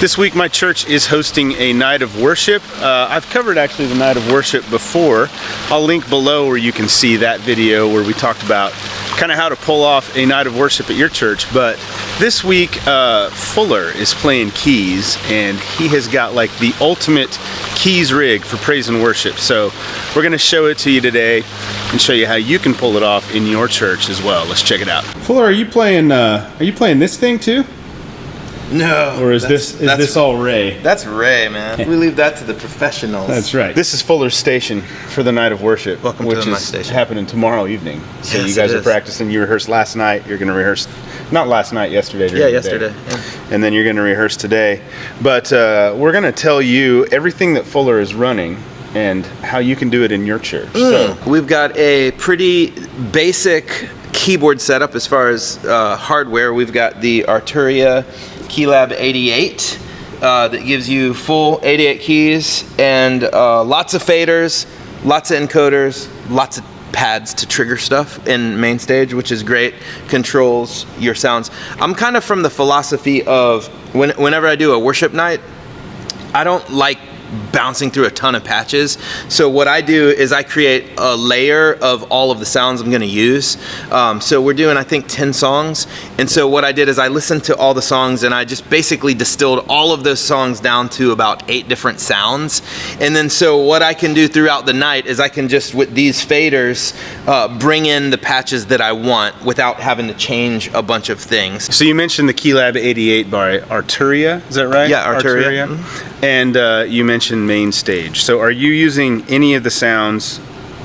This week my church is hosting a night of worship. I've covered actually the night of worship before. I'll link below where you can see that video where we talked about kind of how to pull off a night of worship at your church. But this week Fuller is playing keys, and he has got like the ultimate keys rig for praise and worship. So we're going to show it to you today and show you how you can pull it off in your church as well. Let's check it out. Fuller, are you playing this thing too? No. Or is this all Ray? That's Ray, man. We leave that to the professionals. That's right. This is Fuller's station for the night of worship. Welcome to my station. Which is happening tomorrow evening. So yes, you guys are practicing. You rehearsed last night. You're going to rehearse, not last night, yesterday. Yeah, yesterday. Yeah. And then you're going to rehearse today. But we're going to tell you everything that Fuller is running and how you can do it in your church. So we've got a pretty basic keyboard setup as far as hardware. We've got the Arturia Keylab 88 that gives you full 88 keys and lots of faders, lots of encoders, lots of pads to trigger stuff in MainStage, which is great. Controls your sounds. I'm kind of from the philosophy of whenever I do a worship night, I don't like bouncing through a ton of patches. So what I do is I create a layer of all of the sounds I'm going to use. So we're doing, I think, 10 songs. And so what I did is I listened to all the songs and I just basically distilled all of those songs down to about 8 different sounds. And then so what I can do throughout the night is I can just, with these faders, bring in the patches that I want without having to change a bunch of things. you mentioned the Keylab 88 by Arturia, is that right? Yeah, Arturia. Mm-hmm. And you mentioned MainStage. So are you using any of the sounds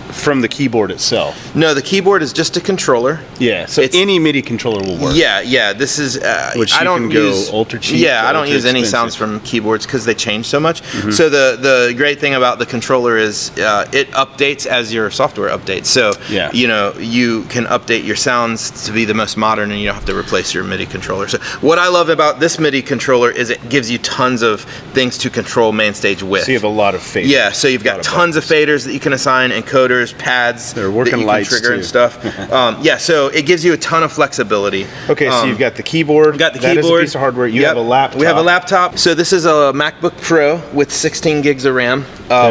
from the keyboard itself? No, the keyboard is just a controller. Yeah, so any MIDI controller will work. Yeah. This is which I don't can go use ultra cheap. Yeah, I don't use any expensive. sounds from keyboards because they change so much. Mm-hmm. So the great thing about the controller is it updates as your software updates. So you can update your sounds to be the most modern, and you don't have to replace your MIDI controller. So what I love about this MIDI controller is it gives you tons of things to control MainStage with. So you have a lot of faders. Yeah, so you've got tons of faders that you can assign, encoders, pads, they're working that you lights can trigger too. and stuff. So it gives you a ton of flexibility. Okay, so you've got the keyboard. Got the that keyboard. Is a piece of hardware. You have a laptop. We have a laptop. So this is a MacBook Pro with 16 gigs of RAM,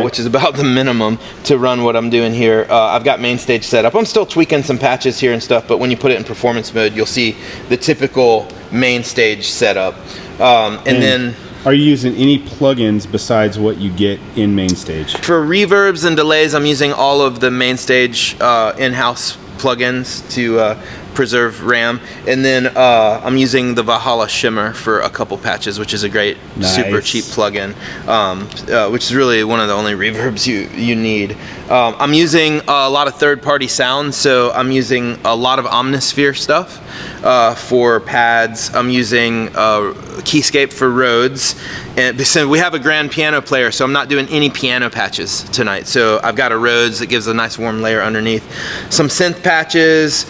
which is about the minimum to run what I'm doing here. I've got MainStage set up. I'm still tweaking some patches here and stuff, but when you put it in performance mode, you'll see the typical MainStage setup. And then are you using any plugins besides what you get in MainStage? For reverbs and delays, I'm using all of the MainStage in-house plugins to preserve RAM, and then I'm using the Valhalla Shimmer for a couple patches, which is a great, super cheap plugin, which is really one of the only reverbs you need. I'm using a lot of third-party sounds, so I'm using a lot of Omnisphere stuff for pads. I'm using Keyscape for Rhodes, and so we have a grand piano player, so I'm not doing any piano patches tonight. So I've got a Rhodes that gives a nice warm layer underneath, some synth patches,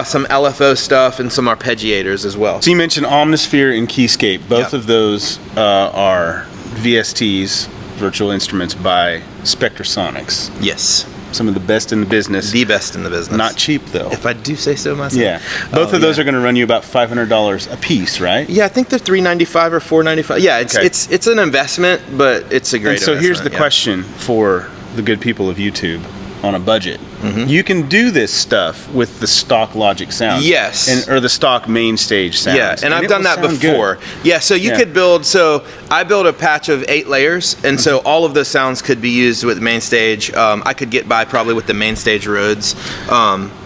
some LFO stuff, and some arpeggiators as well. So you mentioned Omnisphere and Keyscape. Both of those are VSTs, virtual instruments by Spectrasonics. Yes. Some of the best in the business. The best in the business. Not cheap though. If I do say so myself. Yeah. Both of those are going to run you about $500 a piece, right? Yeah, I think they're $395 or $495. Yeah, it's an investment, but it's a great investment. So here's the question for the good people of YouTube on a budget. Mm-hmm. You can do this stuff with the stock Logic sounds. Yes. Or the stock MainStage sounds. Yeah, and I've done that before. Good. Yeah, so you could build, so I built a patch of 8 layers, and so all of those sounds could be used with MainStage. I could get by probably with the MainStage Rhodes.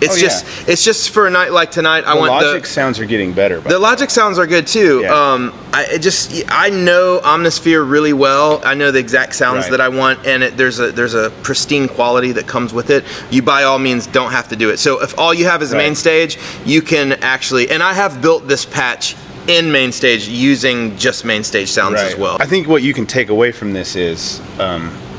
It's just for a night like tonight. The Logic sounds are getting better. The Logic sounds are good too. Yeah. I know Omnisphere really well. I know the exact sounds that I want, and there's a pristine quality that comes with it. You by all means don't have to do it. So if all you have is MainStage, you can actually, and I have built this patch in MainStage using just MainStage sounds as well. I think what you can take away from this is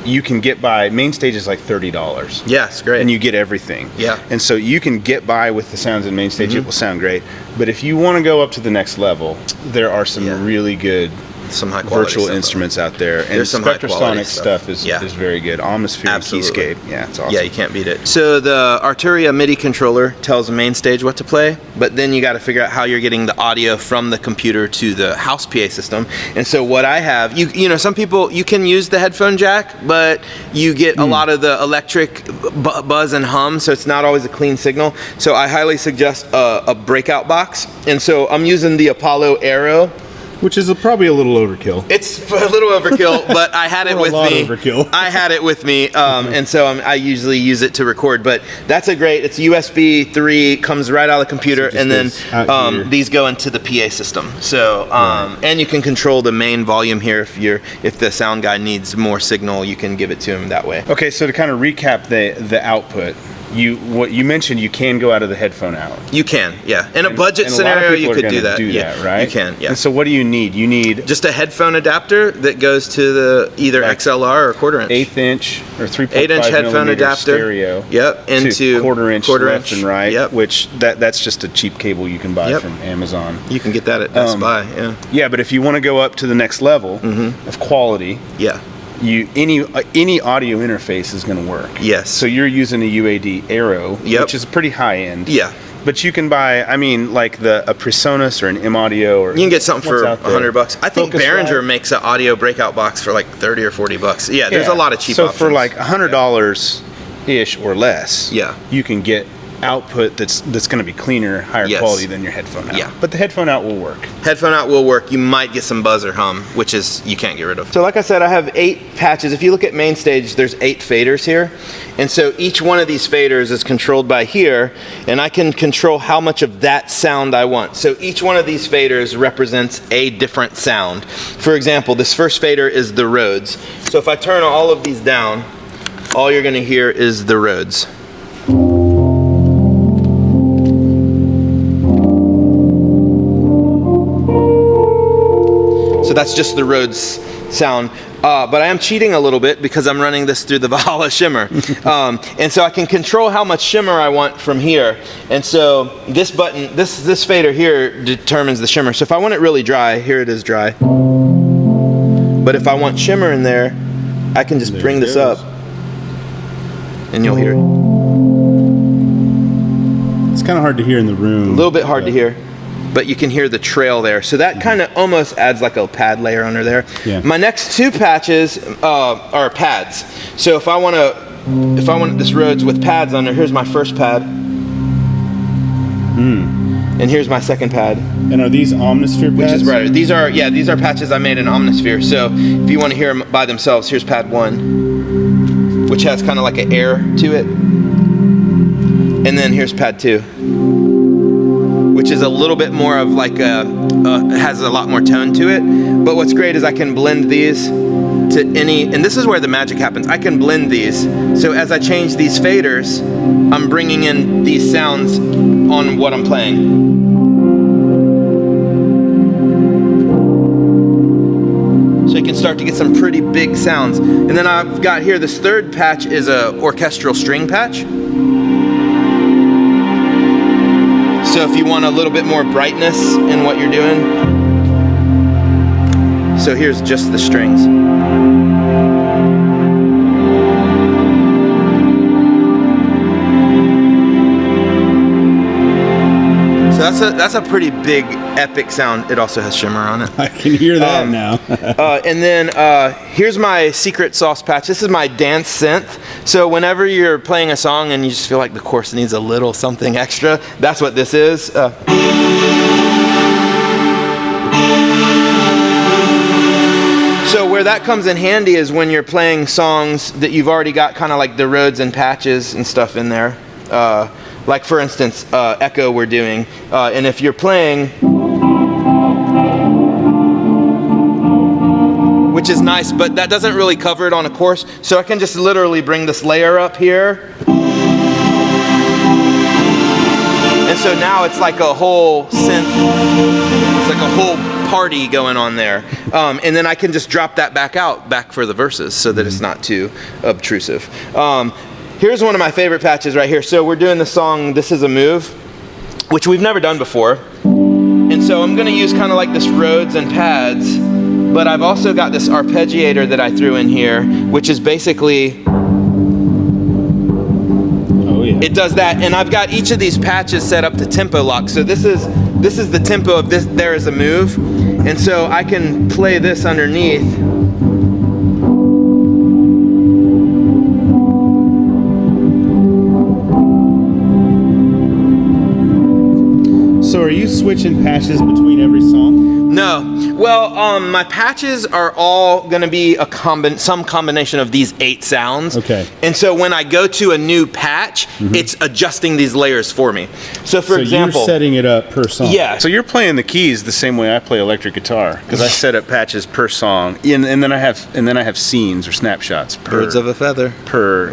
you can get by, MainStage is like $30. Yeah, it's great. And you get everything. Yeah. And so you can get by with the sounds in MainStage, it will sound great. But if you want to go up to the next level, there are some really good some high quality virtual stuff instruments out there. And there's some high quality Spectrasonics stuff is very good. Omnisphere, Absolutely. Keyscape, yeah, it's awesome. Yeah, you can't beat it. So the Arturia MIDI controller tells MainStage what to play, but then you got to figure out how you're getting the audio from the computer to the house PA system. And so what I have, you know, some people, you can use the headphone jack, but you get a lot of the electric buzz and hum, so it's not always a clean signal. So I highly suggest a breakout box. And so I'm using the Apollo Aero. Which is probably a little overkill. It's a little overkill, but I had it with me. Overkill. I had it with me, and so I usually use it to record. But that's a great. It's USB 3, comes right out of the computer, So and then these go into the PA system. So and you can control the main volume here if the sound guy needs more signal, you can give it to him that way. Okay, so to kind of recap the output. What you mentioned, you can go out of the headphone out. You can, yeah. In a budget scenario, you could do that. Yeah, right? You can, yeah. And so what do you need? You need just a headphone adapter that goes to the either XLR or quarter inch. 1/8 inch or 3.5 8-inch headphone adapter. Stereo. Yep. Into quarter inch left and right. Yep. Which that's just a cheap cable you can buy from Amazon. You can get that at Best Buy. Yeah. Yeah, but if you want to go up to the next level of quality, any audio interface is going to work. Yes. So you're using a UAD Aero, which is pretty high end. Yeah. But you can buy, I mean, like a Presonus or an M Audio, or you can get something for $100. I think Behringer Focusrite makes an audio breakout box for like $30 or $40. Yeah, there's a lot of cheap options. So for like $100 ish or less, you can get output that's going to be cleaner, higher quality than your headphone out. Yeah. But the headphone out will work. Headphone out will work. You might get some buzz or hum, which is you can't get rid of. So like I said, I have 8 patches. If you look at MainStage, there's 8 faders here. And so each one of these faders is controlled by here, and I can control how much of that sound I want. So each one of these faders represents a different sound. For example, this first fader is the Rhodes. So if I turn all of these down, all you're going to hear is the Rhodes. So that's just the Rhodes sound. But I am cheating a little bit because I'm running this through the Valhalla Shimmer. And so I can control how much shimmer I want from here. And so this button, this fader here determines the shimmer. So if I want it really dry, here it is dry. But if I want shimmer in there, I can just bring this up and you'll hear it. It's kind of hard to hear in the room. A little bit hard to hear, but you can hear the trail there. So that kind of almost adds like a pad layer under there. Yeah. My next 2 patches are pads. So if I want this Rhodes with pads on there, here's my first pad. And here's my second pad. And are these Omnisphere pads? Which is brighter. These are patches I made in Omnisphere. So if you want to hear them by themselves, here's pad 1, which has kind of like an air to it. And then here's pad 2, which is a little bit more of like has a lot more tone to it. But what's great is I can blend these to any, and this is where the magic happens. I can blend these. So as I change these faders, I'm bringing in these sounds on what I'm playing. So you can start to get some pretty big sounds. And then I've got here, this third patch is a orchestral string patch. So if you want a little bit more brightness in what you're doing. So here's just the strings. So that's a pretty big epic sound. It also has shimmer on it. I can hear that now. And then here's my secret sauce patch. This is my dance synth. So whenever you're playing a song and you just feel like the chorus needs a little something extra, that's what this is. So where that comes in handy is when you're playing songs that you've already got kind of like the Rhodes and patches and stuff in there. Like for instance, Echo we're doing. And if you're playing, which is nice, but that doesn't really cover it on a chorus. So I can just literally bring this layer up here. And so now it's like a whole synth, it's like a whole party going on there. And then I can just drop that back for the verses so that it's not too obtrusive. Here's one of my favorite patches right here. So we're doing the song This Is a Move, which we've never done before. And so I'm gonna use kind of like this Rhodes and pads but I've also got this arpeggiator that I threw in here, which is basically, it does that, and I've got each of these patches set up to tempo lock. So this is the tempo of this. There is a move, and so I can play this underneath. So are you switching patches between every song? No. Well, my patches are all going to be some combination of these 8 sounds. Okay. And so when I go to a new patch, it's adjusting these layers for me. So for example, you're setting it up per song. Yeah. So you're playing the keys the same way I play electric guitar, because I set up patches per song, and then I have scenes or snapshots per. Birds of a feather.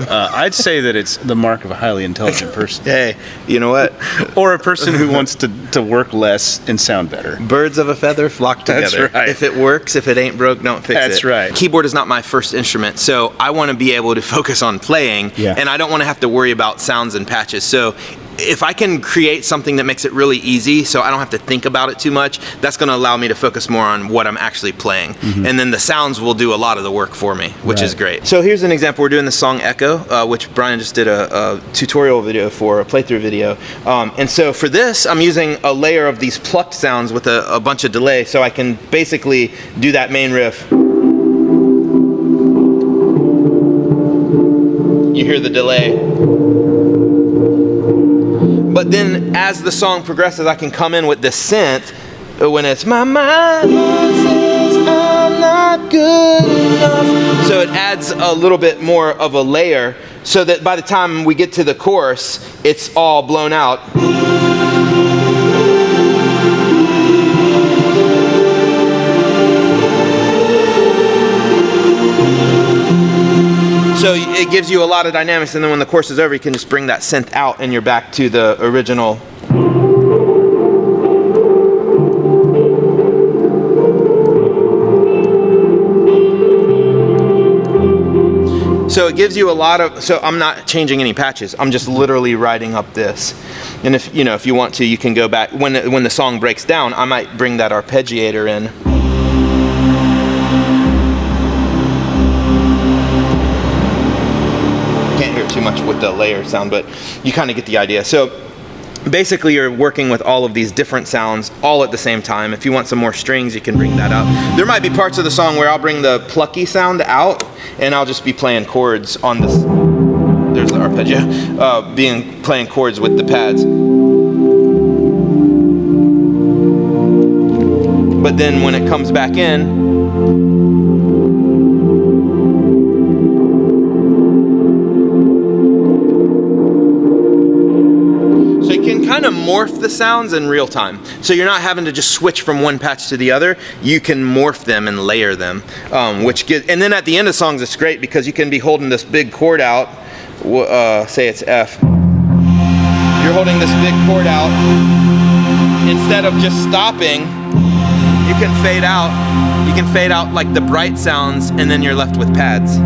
I'd say that it's the mark of a highly intelligent person. Hey, you know what? Or a person who wants to work less and sound better. Birds of a feather flock together. That's right. If it works, if it ain't broke, don't fix it. That's right. Keyboard is not my first instrument, so I want to be able to focus on playing, and I don't want to have to worry about sounds and patches. So if I can create something that makes it really easy so I don't have to think about it too much, that's going to allow me to focus more on what I'm actually playing. And then the sounds will do a lot of the work for me, which is great. So here's an example. We're doing the song Echo, which Brian just did a tutorial video for, a playthrough video. And so for this, I'm using a layer of these plucked sounds with a bunch of delay, so I can basically do that main riff. You hear the delay. But then as the song progresses, I can come in with this synth when it's my mind says I'm not good enough. So it adds a little bit more of a layer so that by the time we get to the chorus, it's all blown out. So it gives you a lot of dynamics, and then when the course is over, you can just bring that synth out and you're back to the original. So it gives you a lot of, so I'm not changing any patches, I'm just literally writing up this. And if you want to, you can go back, when the song breaks down, I might bring that arpeggiator in. Can't hear too much with the layer sound, but you kind of get the idea. So basically you're working with all of these different sounds all at the same time. If you want some more strings, you can bring that up. There might be parts of the song where I'll bring the plucky sound out and I'll just be playing chords on this. There's the arpeggio. Playing chords with the pads. But then when it comes back in, kind of morph the sounds in real time. So you're not having to just switch from one patch to the other. You can morph them and layer them, and then at the end of songs it's great because you can be holding this big chord out, say it's F. You're holding this big chord out. Instead of just stopping, you can fade out. You can fade out like the bright sounds, and then you're left with pads.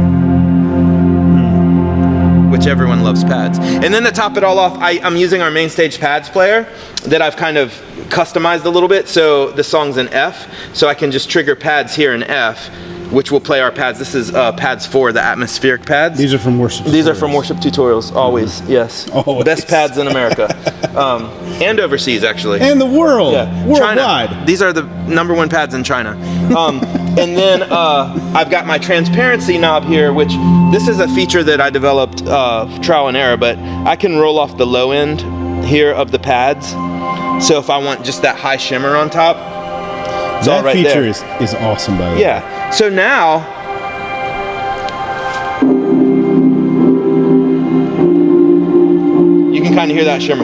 Which everyone loves pads. And then to top it all off, I'm using our MainStage pads player that I've kind of customized a little bit. So the song's in F, so I can just trigger pads here in F, which will play our pads. This is pads 4, the atmospheric pads. These are from worship tutorials. These are from worship tutorials, always, yes. Always. Best pads in America. And overseas, actually. And the world, worldwide. China. These are the #1 pads in China. And then I've got my transparency knob here, which this is a feature that I developed trial and error, but I can roll off the low end here of the pads. So if I want just that high shimmer on top, it's all right there. That feature is awesome, by the way. Yeah. So now, you can kind of hear that shimmer.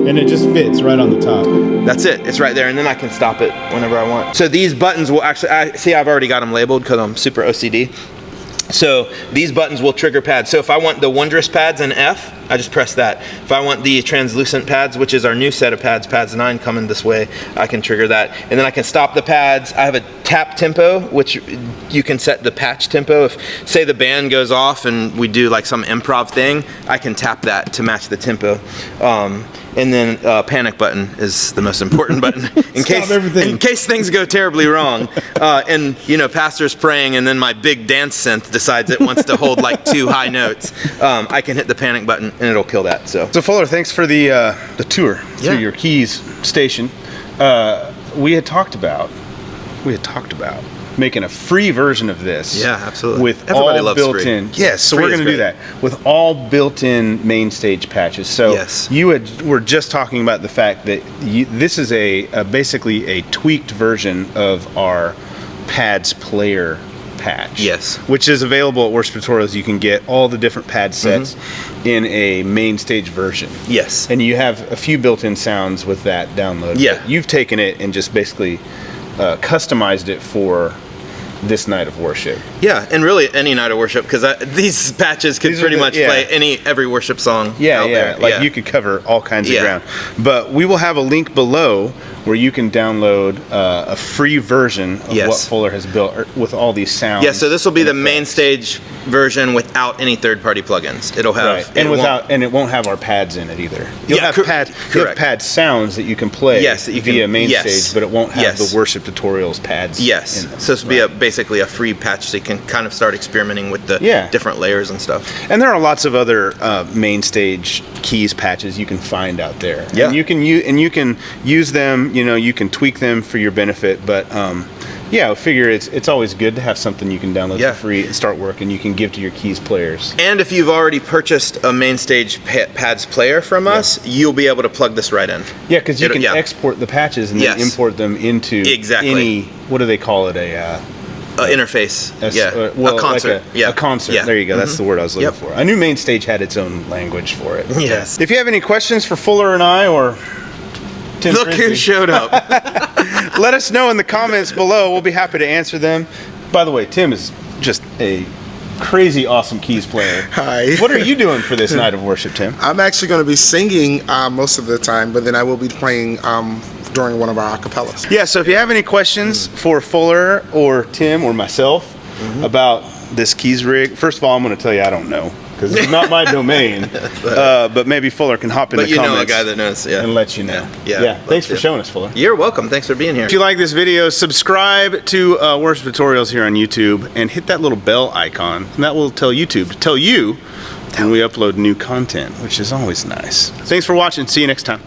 And it just fits right on the top. That's it. It's right there, and then I can stop it whenever I want. So these buttons will actually, I've already got them labeled because I'm super OCD. So these buttons will trigger pads. So if I want the Wondrous pads in F, I just press that. If I want the translucent pads, which is our new set of pads, pads 9 coming this way, I can trigger that. And then I can stop the pads. I have a tap tempo, which you can set the patch tempo. If, say, the band goes off and we do like some improv thing, I can tap that to match the tempo. And then panic button is the most important button in case things go terribly wrong. And you know, pastor's praying, and then my big dance synth decides it wants to hold like 2 high notes. I can hit the panic button and it'll kill that. So Fuller, thanks for the tour through your Keys station. We had talked about making a free version of this. Yeah, absolutely. With everybody all loves built-in. free. Yes, so free we're going to do that with all built-in Mainstage patches. So yes. We're just talking about the fact that this is basically a tweaked version of our Pads Player patch. Yes. Which is available at Worship Tutorials. You can get all the different pad sets in a Mainstage version. Yes. And you have a few built-in sounds with that download. Yeah. You've taken it and just basically customized it for this night of worship. Yeah, and really any night of worship, because these patches could pretty much play every worship song out there. Like you could cover all kinds of ground. But we will have a link below where you can download a free version of what Fuller has built with all these sounds. Yeah, so this will be the Mainstage version without any third-party plugins. It'll have and it won't have our pads in it either. You'll have pad sounds that you can play via Mainstage, but it won't have the worship tutorials pads. Yes. in them. So this will be basically a free patch, so you can kind of start experimenting with the different layers and stuff. And there are lots of other Mainstage Keys patches you can find out there. Yeah. And you can use them. You know, you can tweak them for your benefit, but I figure it's always good to have something you can download for free and start working. You can give to your Keys players. And if you've already purchased a Mainstage Pads player from us, you'll be able to plug this right in. Yeah, because you can export the patches and then import them into any, what do they call it, interface. A concert. Like a concert. Yeah. There you go. That's the word I was looking for. I knew Mainstage had its own language for it. Yes. If you have any questions for Fuller and I, or Tim Look who showed up. let us know in the comments below. We'll be happy to answer them. By the way, Tim is just a crazy awesome keys player. Hi. What are you doing for this night of worship, Tim? I'm actually going to be singing most of the time, but then I will be playing during one of our acapellas. Yeah, so if you have any questions for Fuller or Tim or myself about this keys rig, first of all, I'm going to tell you I don't know, because it's not my domain. But maybe Fuller can hop in the comments. But you know a guy that knows, and let you know. Yeah. Thanks for showing us, Fuller. You're welcome. Thanks for being here. If you like this video, subscribe to Worship Tutorials here on YouTube and hit that little bell icon, and that will tell YouTube to tell you when we upload new content, which is always nice. Thanks for watching. See you next time.